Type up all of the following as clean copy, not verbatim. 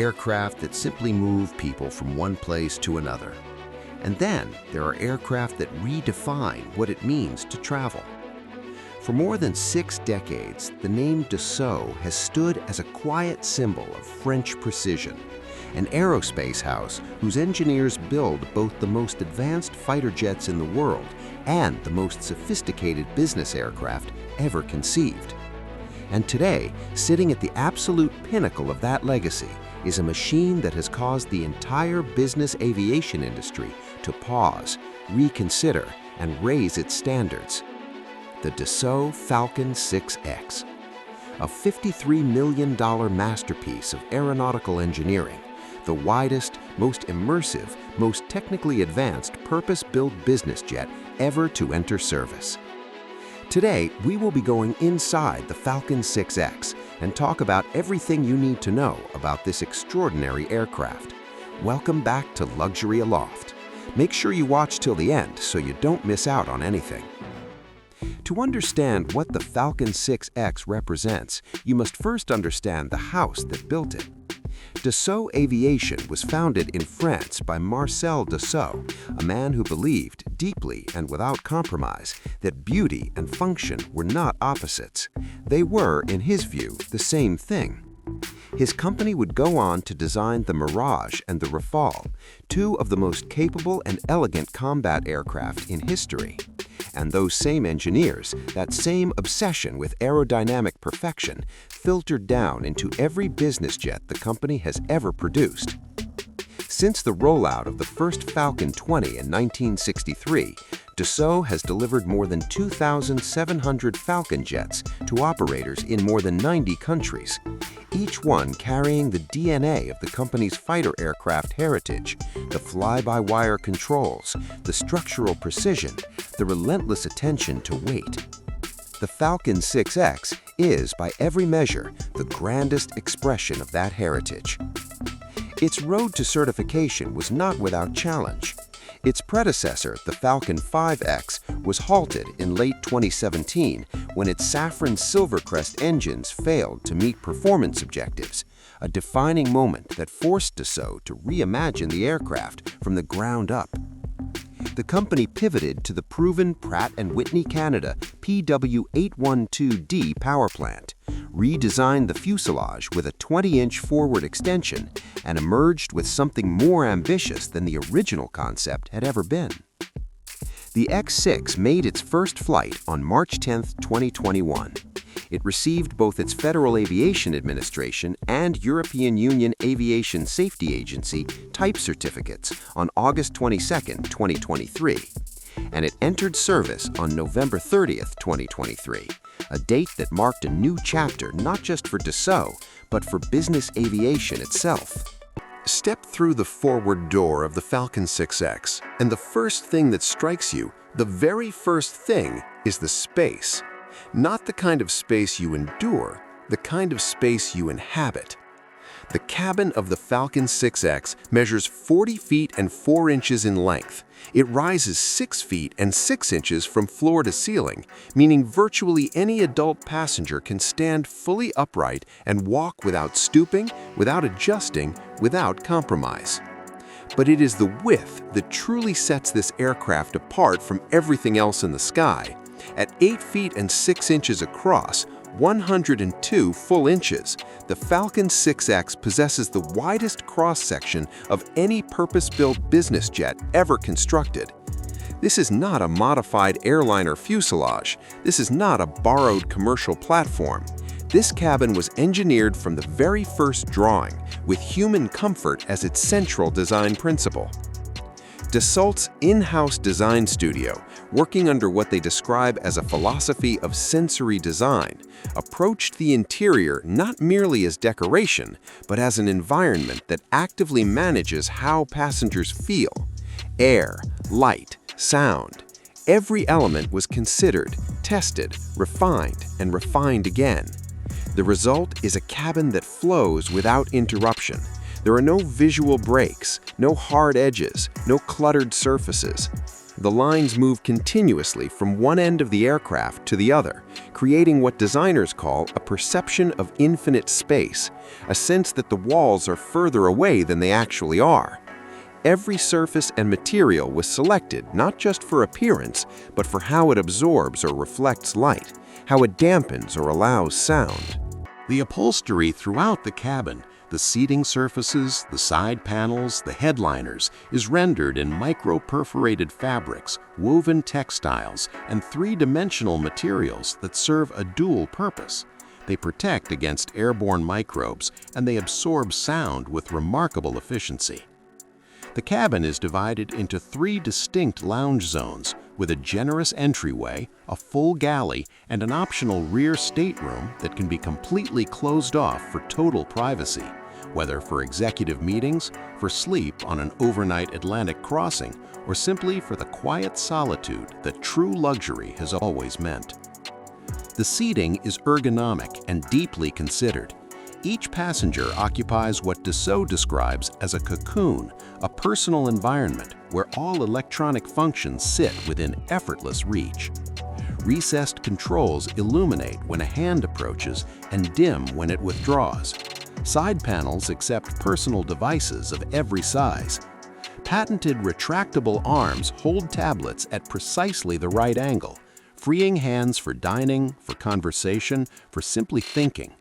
aircraft that simply move people from one place to another. And then there are aircraft that redefine what it means to travel. For more than 6 decades, the name Dassault has stood as a quiet symbol of French precision, an aerospace house whose engineers build both the most advanced fighter jets in the world and the most sophisticated business aircraft ever conceived. And today, sitting at the absolute pinnacle of that legacy is a machine that has caused the entire business aviation industry to pause, reconsider, and raise its standards. The Dassault Falcon 6X, a $53 million masterpiece of aeronautical engineering, the widest, most immersive, most technically advanced purpose-built business jet ever to enter service. Today, we will be going inside the Falcon 6X and talk about everything you need to know about this extraordinary aircraft. Welcome back to Luxury Aloft. Make sure you watch till the end so you don't miss out on anything. To understand what the Falcon 6X represents, you must first understand the house that built it. Dassault Aviation was founded in France by Marcel Dassault, a man who believed deeply and without compromise that beauty and function were not opposites. They were, in his view, the same thing. His company would go on to design the Mirage and the Rafale, 2 of the most capable and elegant combat aircraft in history. And those same engineers, that same obsession with aerodynamic perfection, filtered down into every business jet the company has ever produced. Since the rollout of the first Falcon 20 in 1963, Dassault has delivered more than 2,700 Falcon jets to operators in more than 90 countries, each one carrying the DNA of the company's fighter aircraft heritage, the fly-by-wire controls, the structural precision, the relentless attention to weight. The Falcon 6X is, by every measure, the grandest expression of that heritage. Its road to certification was not without challenge. Its predecessor, the Falcon 5X, was halted in late 2017 when its Safran Silvercrest engines failed to meet performance objectives, a defining moment that forced Dassault to reimagine the aircraft from the ground up. The company pivoted to the proven Pratt & Whitney Canada PW812D power plant, redesigned the fuselage with a 20-inch forward extension, and emerged with something more ambitious than the original concept had ever been. The X6 made its first flight on March 10, 2021. It received both its Federal Aviation Administration and European Union Aviation Safety Agency type certificates on August 22, 2023, and it entered service on November 30, 2023, a date that marked a new chapter not just for Dassault, but for business aviation itself. Step through the forward door of the Falcon 6X, and the first thing that strikes you, the very first thing, is the space. Not the kind of space you endure, the kind of space you inhabit. The cabin of the Falcon 6X measures 40 feet and 4 inches in length. It rises 6 feet and 6 inches from floor to ceiling, meaning virtually any adult passenger can stand fully upright and walk without stooping, without adjusting, without compromise. But it is the width that truly sets this aircraft apart from everything else in the sky. At 8 feet and 6 inches across, 102 full inches, the Falcon 6X possesses the widest cross-section of any purpose-built business jet ever constructed. This is not a modified airliner fuselage. This is not a borrowed commercial platform. This cabin was engineered from the very first drawing, with human comfort as its central design principle. Dassault's in-house design studio, working under what they describe as a philosophy of sensory design, approached the interior not merely as decoration, but as an environment that actively manages how passengers feel. Air, light, sound. Every element was considered, tested, refined, and refined again. The result is a cabin that flows without interruption. There are no visual breaks, no hard edges, no cluttered surfaces. The lines move continuously from one end of the aircraft to the other, creating what designers call a perception of infinite space, a sense that the walls are further away than they actually are. Every surface and material was selected not just for appearance, but for how it absorbs or reflects light, how it dampens or allows sound. The upholstery throughout the cabin, the seating surfaces, the side panels, the headliners, is rendered in micro-perforated fabrics, woven textiles, and three-dimensional materials that serve a dual purpose. They protect against airborne microbes, and they absorb sound with remarkable efficiency. The cabin is divided into 3 distinct lounge zones, with a generous entryway, a full galley, and an optional rear stateroom that can be completely closed off for total privacy, whether for executive meetings, for sleep on an overnight Atlantic crossing, or simply for the quiet solitude that true luxury has always meant. The seating is ergonomic and deeply considered. Each passenger occupies what Dassault describes as a cocoon, a personal environment where all electronic functions sit within effortless reach. Recessed controls illuminate when a hand approaches and dim when it withdraws. Side panels accept personal devices of every size. Patented retractable arms hold tablets at precisely the right angle, freeing hands for dining, for conversation, for simply thinking.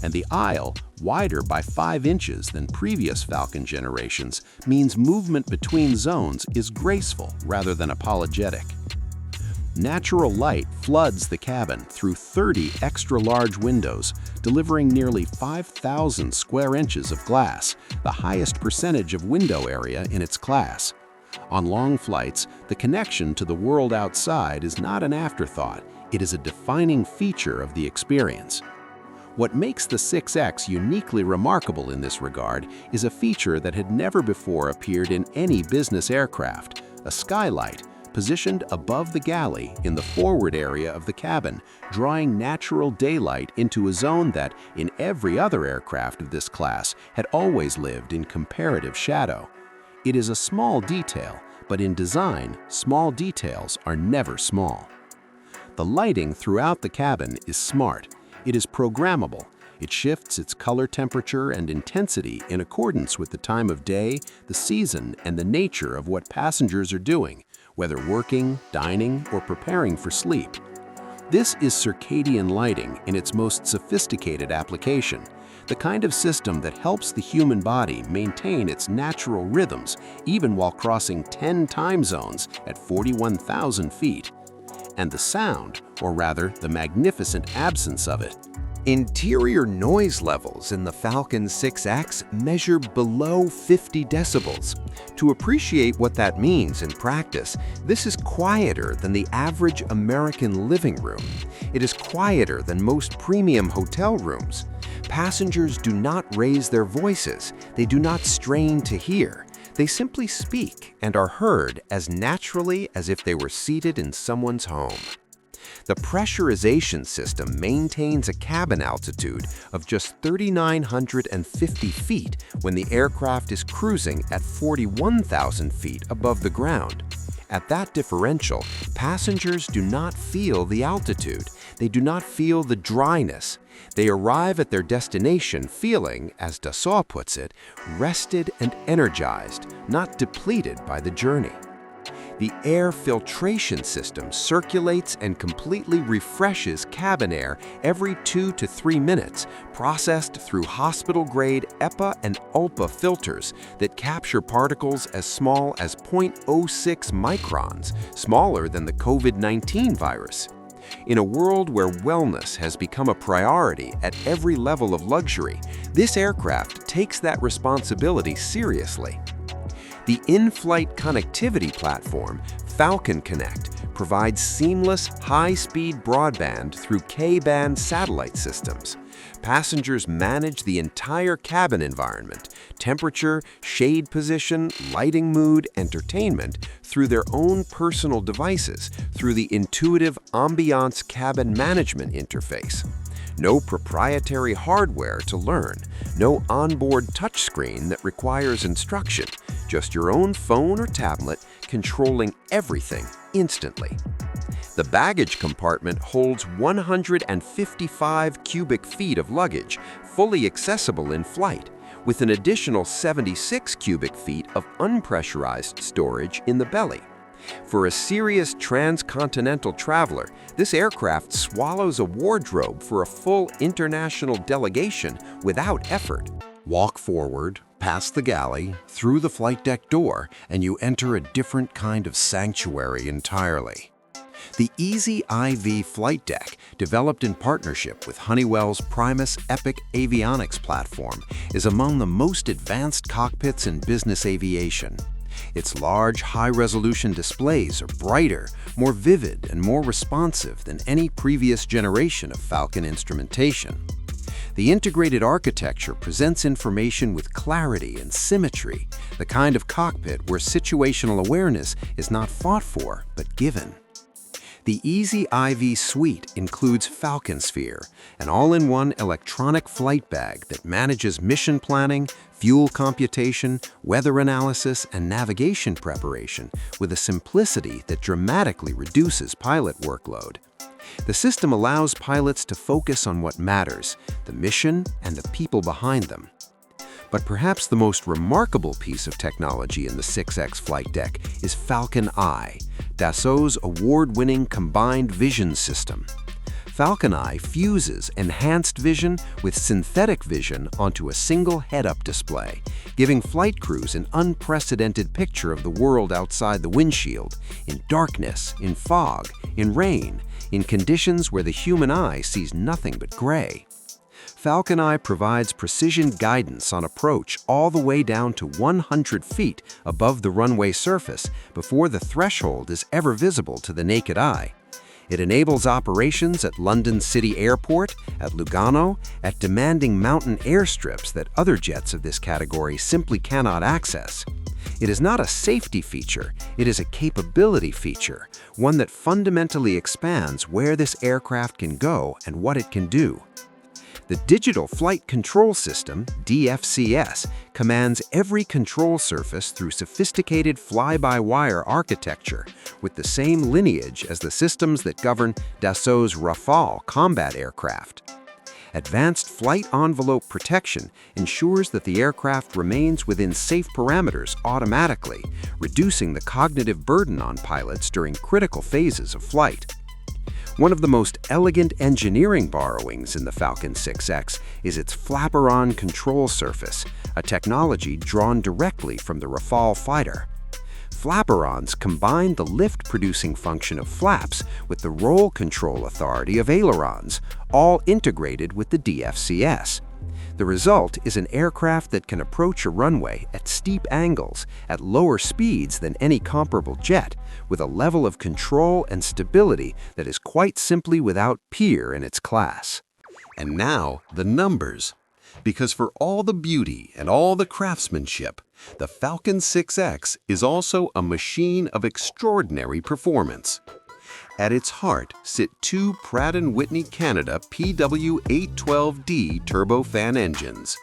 And the aisle, wider by 5 inches than previous Falcon generations, means movement between zones is graceful rather than apologetic. Natural light floods the cabin through 30 extra-large windows, delivering nearly 5,000 square inches of glass, the highest percentage of window area in its class. On long flights, the connection to the world outside is not an afterthought, it is a defining feature of the experience. What makes the 6X uniquely remarkable in this regard is a feature that had never before appeared in any business aircraft, a skylight positioned above the galley in the forward area of the cabin, drawing natural daylight into a zone that, in every other aircraft of this class, had always lived in comparative shadow. It is a small detail, but in design, small details are never small. The lighting throughout the cabin is smart. It is programmable. It shifts its color temperature and intensity in accordance with the time of day, the season, and the nature of what passengers are doing, whether working, dining, or preparing for sleep. This is circadian lighting in its most sophisticated application, the kind of system that helps the human body maintain its natural rhythms even while crossing 10 time zones at 41,000 feet. And the sound, or rather the magnificent absence of it. Interior noise levels in the Falcon 6X measure below 50 decibels. To appreciate what that means in practice, this is quieter than the average American living room. It is quieter than most premium hotel rooms. Passengers do not raise their voices. They do not strain to hear. They simply speak and are heard as naturally as if they were seated in someone's home. The pressurization system maintains a cabin altitude of just 3,950 feet when the aircraft is cruising at 41,000 feet above the ground. At that differential, passengers do not feel the altitude. They do not feel the dryness. They arrive at their destination feeling, as Dassault puts it, rested and energized, not depleted by the journey. The air filtration system circulates and completely refreshes cabin air every 2 to 3 minutes, processed through hospital-grade EPA and ULPA filters that capture particles as small as 0.06 microns, smaller than the COVID-19 virus. In a world where wellness has become a priority at every level of luxury, this aircraft takes that responsibility seriously. The in-flight connectivity platform, Falcon Connect, provides seamless, high-speed broadband through K-band satellite systems. Passengers manage the entire cabin environment, temperature, shade position, lighting mood, entertainment, through their own personal devices, through the intuitive Ambiance cabin management interface. No proprietary hardware to learn, no onboard touchscreen that requires instruction, just your own phone or tablet controlling everything instantly. The baggage compartment holds 155 cubic feet of luggage, fully accessible in flight, with an additional 76 cubic feet of unpressurized storage in the belly. For a serious transcontinental traveler, this aircraft swallows a wardrobe for a full international delegation without effort. Walk forward, past the galley, through the flight deck door, and you enter a different kind of sanctuary entirely. The Easy IV flight deck, developed in partnership with Honeywell's Primus Epic avionics platform, is among the most advanced cockpits in business aviation. Its large, high-resolution displays are brighter, more vivid, and more responsive than any previous generation of Falcon instrumentation. The integrated architecture presents information with clarity and symmetry, the kind of cockpit where situational awareness is not fought for, but given. The Easy IV suite includes Falcon Sphere, an all-in-one electronic flight bag that manages mission planning, fuel computation, weather analysis, and navigation preparation with a simplicity that dramatically reduces pilot workload. The system allows pilots to focus on what matters, the mission and the people behind them. But perhaps the most remarkable piece of technology in the 6X flight deck is Falcon Eye, Dassault's award-winning combined vision system. Falcon Eye fuses enhanced vision with synthetic vision onto a single head-up display, giving flight crews an unprecedented picture of the world outside the windshield, in darkness, in fog, in rain, in conditions where the human eye sees nothing but gray. Falcon Eye provides precision guidance on approach all the way down to 100 feet above the runway surface before the threshold is ever visible to the naked eye. It enables operations at London City Airport, at Lugano, at demanding mountain airstrips that other jets of this category simply cannot access. It is not a safety feature, it is a capability feature, one that fundamentally expands where this aircraft can go and what it can do. The Digital Flight Control System, DFCS, commands every control surface through sophisticated fly-by-wire architecture with the same lineage as the systems that govern Dassault's Rafale combat aircraft. Advanced flight envelope protection ensures that the aircraft remains within safe parameters automatically, reducing the cognitive burden on pilots during critical phases of flight. One of the most elegant engineering borrowings in the Falcon 6X is its flapper-on control surface, a technology drawn directly from the Rafale fighter. Flapper-ons combine the lift-producing function of flaps with the roll control authority of ailerons, all integrated with the DFCS. The result is an aircraft that can approach a runway at steep angles at lower speeds than any comparable jet, with a level of control and stability that is quite simply without peer in its class. And now, the numbers. Because for all the beauty and all the craftsmanship, the Falcon 6X is also a machine of extraordinary performance. At its heart sit two Pratt & Whitney Canada PW812D turbofan engines,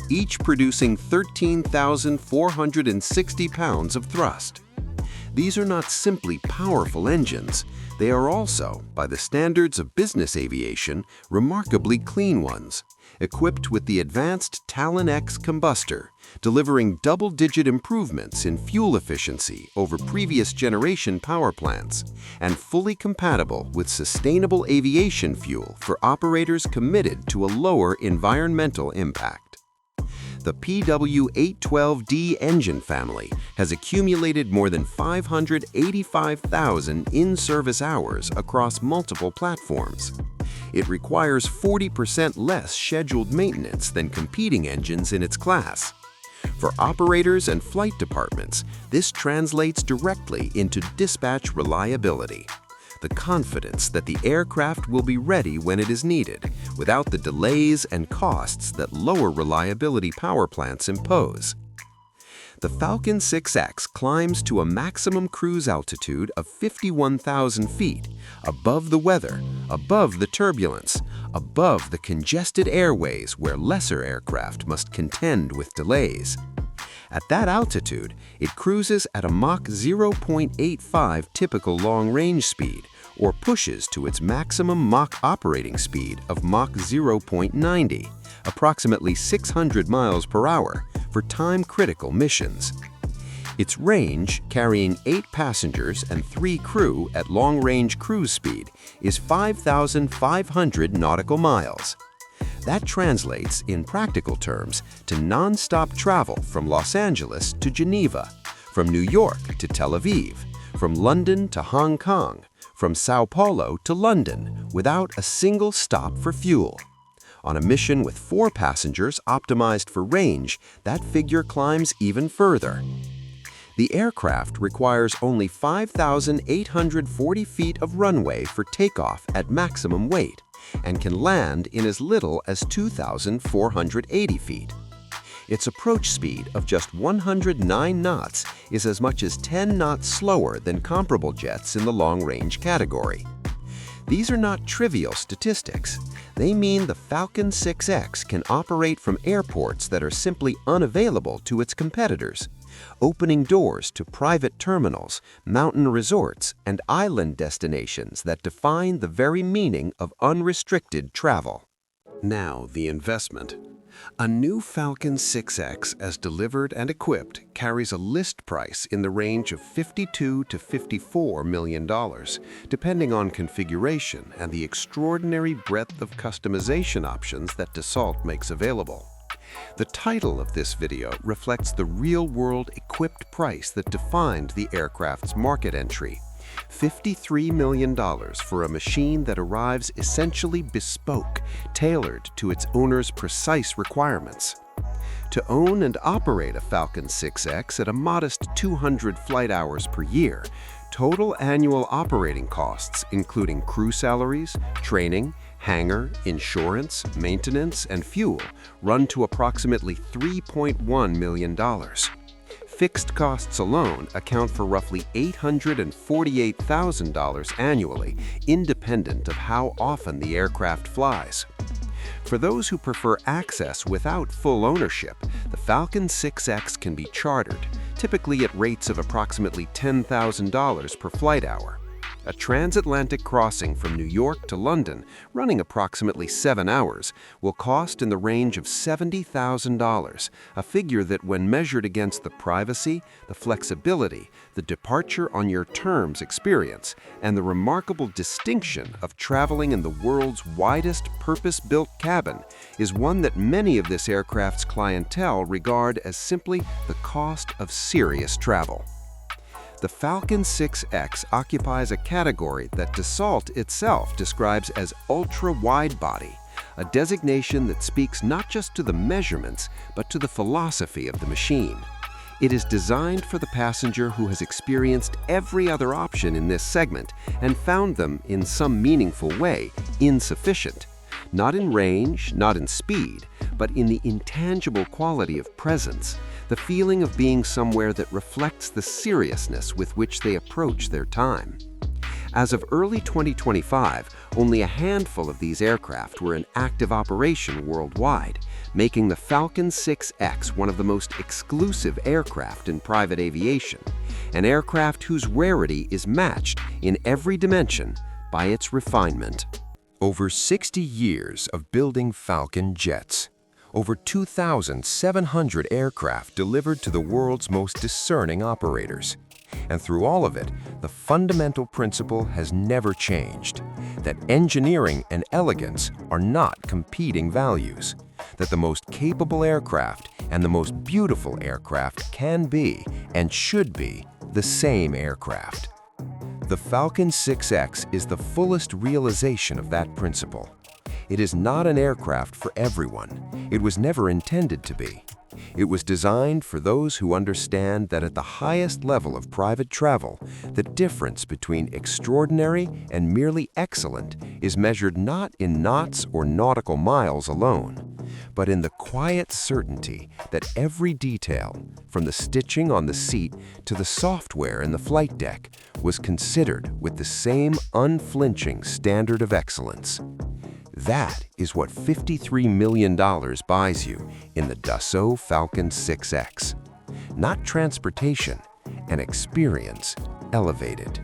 each producing 13,460 pounds of thrust. These are not simply powerful engines, they are also, by the standards of business aviation, remarkably clean ones, equipped with the advanced Talon X combustor, delivering double-digit improvements in fuel efficiency over previous generation power plants, and fully compatible with sustainable aviation fuel for operators committed to a lower environmental impact. The PW812D engine family has accumulated more than 585,000 in-service hours across multiple platforms. It requires 40% less scheduled maintenance than competing engines in its class. For operators and flight departments, this translates directly into dispatch reliability, the confidence that the aircraft will be ready when it is needed, without the delays and costs that lower reliability power plants impose. The Falcon 6X climbs to a maximum cruise altitude of 51,000 feet, above the weather, above the turbulence, above the congested airways where lesser aircraft must contend with delays. At that altitude, it cruises at a Mach 0.85 typical long-range speed, or pushes to its maximum Mach operating speed of Mach 0.90, approximately 600 miles per hour, for time-critical missions. Its range, carrying 8 passengers and 3 crew at long-range cruise speed, is 5,500 nautical miles. That translates, in practical terms, to non-stop travel from Los Angeles to Geneva, from New York to Tel Aviv, from London to Hong Kong, from Sao Paulo to London, without a single stop for fuel. On a mission with 4 passengers optimized for range, that figure climbs even further. The aircraft requires only 5,840 feet of runway for takeoff at maximum weight, and can land in as little as 2,480 feet. Its approach speed of just 109 knots is as much as 10 knots slower than comparable jets in the long-range category. These are not trivial statistics. They mean the Falcon 6X can operate from airports that are simply unavailable to its competitors, opening doors to private terminals, mountain resorts, and island destinations that define the very meaning of unrestricted travel. Now, the investment. A new Falcon 6X, as delivered and equipped, carries a list price in the range of $52 to $54 million, depending on configuration and the extraordinary breadth of customization options that Dassault makes available. The title of this video reflects the real-world equipped price that defined the aircraft's market entry. $53 million for a machine that arrives essentially bespoke, tailored to its owner's precise requirements. To own and operate a Falcon 6X at a modest 200 flight hours per year, total annual operating costs, including crew salaries, training, hangar, insurance, maintenance, and fuel, run to approximately $3.1 million. Fixed costs alone account for roughly $848,000 annually, independent of how often the aircraft flies. For those who prefer access without full ownership, the Falcon 6X can be chartered, typically at rates of approximately $10,000 per flight hour. A transatlantic crossing from New York to London, running approximately 7 hours, will cost in the range of $70,000, a figure that, when measured against the privacy, the flexibility, the departure on your terms experience, and the remarkable distinction of traveling in the world's widest purpose-built cabin, is one that many of this aircraft's clientele regard as simply the cost of serious travel. The Falcon 6X occupies a category that Dassault itself describes as ultra-wide-body, a designation that speaks not just to the measurements, but to the philosophy of the machine. It is designed for the passenger who has experienced every other option in this segment and found them, in some meaningful way, insufficient. Not in range, not in speed, but in the intangible quality of presence, the feeling of being somewhere that reflects the seriousness with which they approach their time. As of early 2025, only a handful of these aircraft were in active operation worldwide, making the Falcon 6X one of the most exclusive aircraft in private aviation, an aircraft whose rarity is matched in every dimension by its refinement. Over 60 years of building Falcon jets. Over 2,700 aircraft delivered to the world's most discerning operators. And through all of it, the fundamental principle has never changed, that engineering and elegance are not competing values, that the most capable aircraft and the most beautiful aircraft can be and should be the same aircraft. The Falcon 6X is the fullest realization of that principle. It is not an aircraft for everyone. It was never intended to be. It was designed for those who understand that at the highest level of private travel, the difference between extraordinary and merely excellent is measured not in knots or nautical miles alone, but in the quiet certainty that every detail, from the stitching on the seat to the software in the flight deck, was considered with the same unflinching standard of excellence. That is what $53 million buys you in the Dassault Falcon 6X. not transportation, an experience elevated.